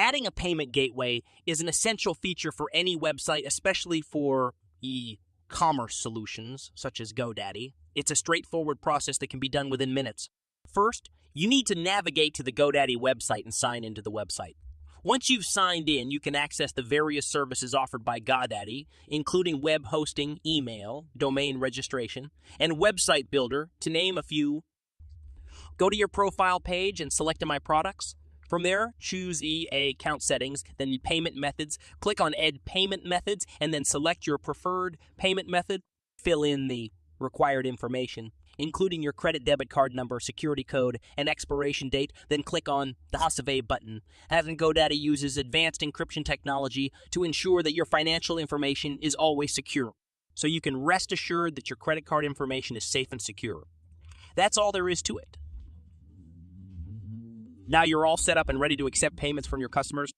Adding a payment gateway is an essential feature for any website, especially for e-commerce solutions such as Godaddy. It's a straightforward process that can be done within minutes. First, you need to navigate to the Godaddy website and sign into the website. Once you've signed in, you can access the various services offered by Godaddy, including web hosting, email, domain registration, and website builder, to name a few. Go to your profile page and select My Products. From there, choose account settings, then payment methods. Click on Add Payment Methods, and then select your preferred payment method. Fill in the required information, including your credit debit card number, security code, and expiration date, then click on the Save button. GoDaddy uses advanced encryption technology to ensure that your financial information is always secure, so you can rest assured that your credit card information is safe and secure. That's all there is to it. Now you're all set up and ready to accept payments from your customers.